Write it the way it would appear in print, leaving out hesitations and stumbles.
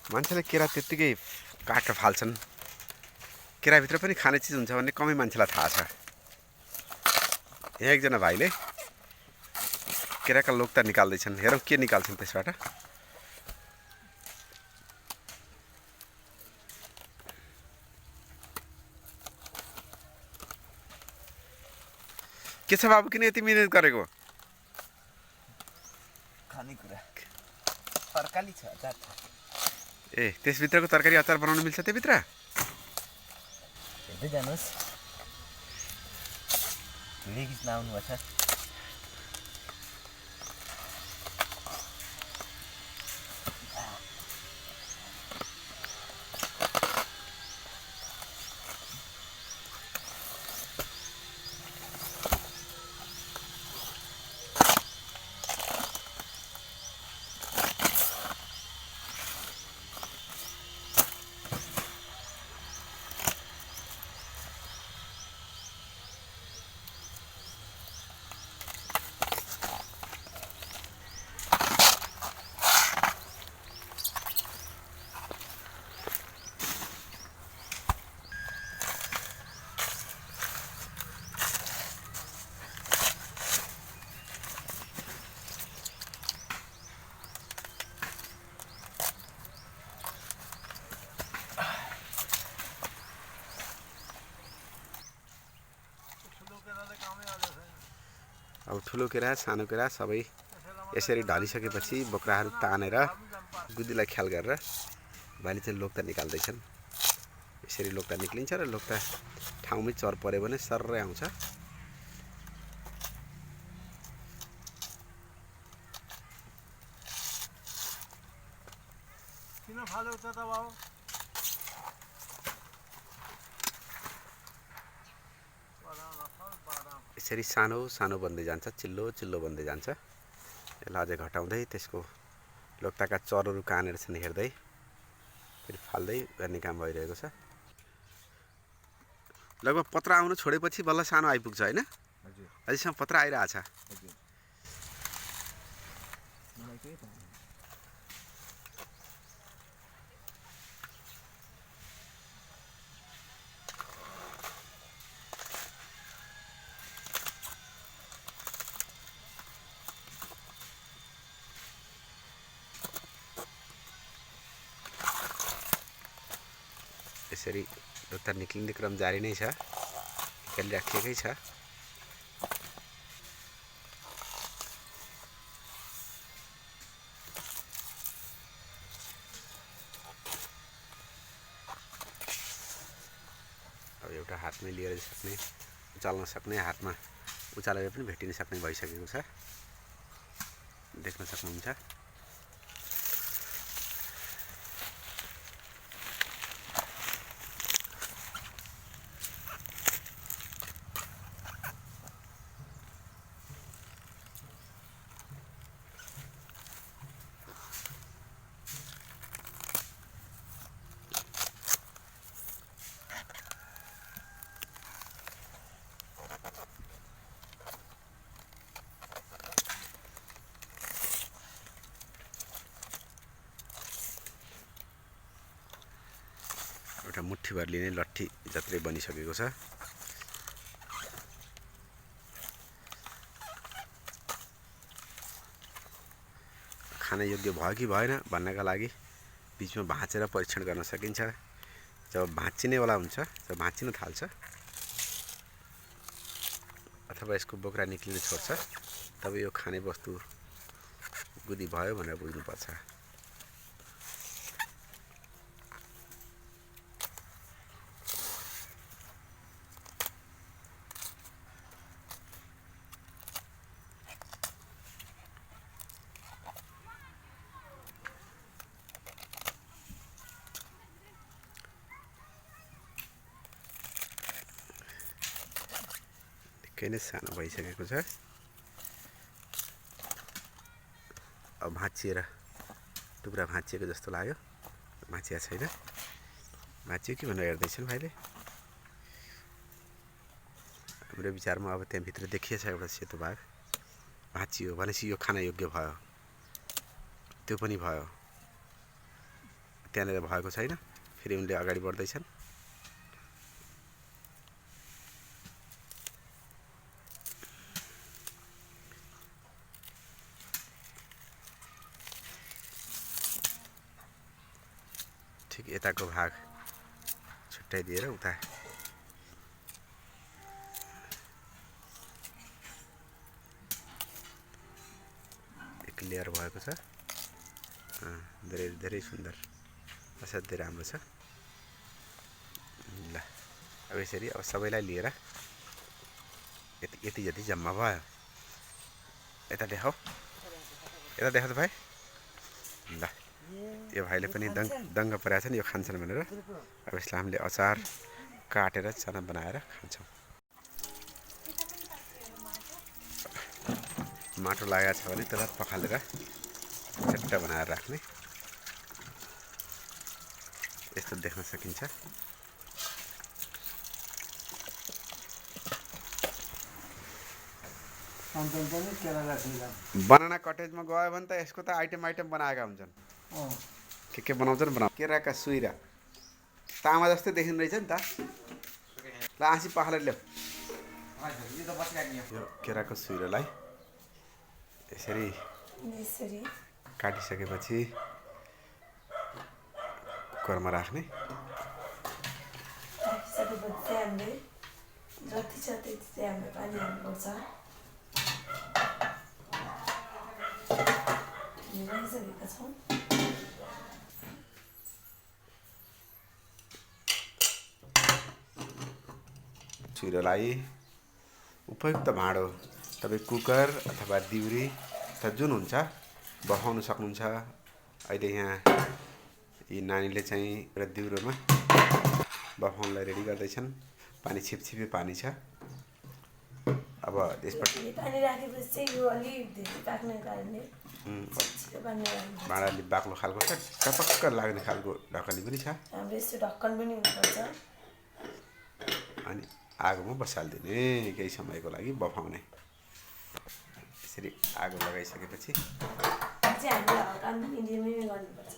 मान्छेले केरा त्यत्तिकै काटेर फाल्छन्। केराभित्र पनि खाने चिज हुन्छ भन्ने कमै मान्छेलाई थाहा छ। यहाँ एकजना भाइले केराका लोकता निकाल्दैछन्। हेरौँ के निकाल्छन् त्यसबाट। के छ बाबु, किन यति मिहिनेत गरेको? खानेकुरा तरकारी छ, अचार छ। ए, त्यसभित्रको तरकारी अचार बनाउन मिल्छ त्यभित्र? हेर्दै जानुहोस्, लिगिज नआउनुपर्छ। अब ठुलो केरा सानो केरा सबै यसरी ढलिसकेपछि बोक्राहरू तानेर गुदीलाई ख्याल गरेर भाइले चाहिँ लोक्ता निकाल्दैछन्। यसरी लोक्ता निक्लिन्छ र लोक्ता ठाउँमै चर पऱ्यो भने सर्रै आउँछ। किन फाल्यो त बाबु? यसरी सानो सानो बन्दै जान्छ, चिल्लो चिल्लो बन्दै जान्छ। यसलाई अझै घटाउँदै त्यसको लोक्ताका चरहरू कहाँनिर छन् हेर्दै फेरि फाल्दै गर्ने काम भइरहेको छ। लगभग पत्र आउनु छोडेपछि बल्ल सानो आइपुग्छ होइन? अझैसम्म पत्र आइरहेछ। यसरी लोक्ता निक्लिने क्रम जारी नै छ, निकालिराखिएकै छ। अब एउटा हातमै लिएर सक्ने, उचाल्न सक्ने, हातमा उचालेर पनि भेटिन सक्ने भइसकेको छ, देख्न सक्नुहुन्छ। एउटा मुठीभर लिने लट्ठी जत्रै बनिसकेको छ। खान योग्य भयो कि भएन भन्नका लागि बिचमा भाँचेर परीक्षण गर्न सकिन्छ। जब भाँचिनेवाला हुन्छ, जब भाँचिन थाल्छ अथवा यसको बोक्रा निक्लिन छोड्छ, तब यो खाने वस्तु गुदी भयो भनेर बुझ्नुपर्छ। निकै नै सानो भइसकेको छ। अब भाँचिएर टुक्रा भाँचिएको जस्तो लाग्यो, भाँचिया छैन। भाँचियो कि भनेर हेर्दैछन् भाइले। हाम्रो विचारमा अब त्यहाँभित्र देखिएछ एउटा सेतो भाग, भाँचियो भनेपछि यो खान योग्य भयो, त्यो पनि भयो। त्यहाँनिर भएको छैन, फेरि उनले अगाडि बढ्दैछन्। ठिक यताको भाग छुट्याइदिएर उता एक लेयर भएको छ। धेरै धेरै सुन्दर, असाध्यै राम्रो छ। ल अब यसरी अब सबैलाई लिएर यति जति जम्मा भयो। यता देखाऊ, यता देखाऊ त भाइ। ल यो भाइले पनि दङ्ग परेको छ नि यो खान्छन् भनेर। अब यसलाई हामीले अचार काटेर चना बनाएर खान्छौँ। माटो लागेको छ भने त्यसलाई पखालेर चट्ट बनाएर राख्ने, यस्तो देख्न सकिन्छ। बनाना कटेजमा गयो भने त यसको त आइटम बनाएका हुन्छन्। के बनाउँछन् केराका सुइरा तामा जस्तै देखिँदो रहेछ नि त। ल आँसी पखालेर ल्याऊ। यो केराको सुइरोलाई यसरी काटिसकेपछि कुकरमा राख्ने। जति छ त्यति चाहिँ हामीले पानी हाल्नुपर्छ। लगाइसकेका छौँ। सुइरोलाई उपयुक्त भाँडो तपाईँ कुकर अथवा दिउरी अथवा जुन हुन्छ बसाउन सक्नुहुन्छ। अहिले यहाँ यी नानीले चाहिँ एउटा दिउरोमा बफाउनलाई रेडी गर्दैछन्। पानी छिपछिपे पानी छ। अब त्यसबाट पानी राखेपछि चाहिँ यो अलि धेरै पाक्ने कारणले भाँडाले बाक्लो खालको छ, टपक्क लाग्ने खालको ढकनी पनि छ। हाम्रो यस्तो ढक्कन पनि हुनुपर्छ। अनि आगोमा बसालिदिने केही समयको लागि बफाउने। यसरी आगो लगाइसकेपछि चाहिँ हामीले हल्का मिडियममै गर्नुपर्छ।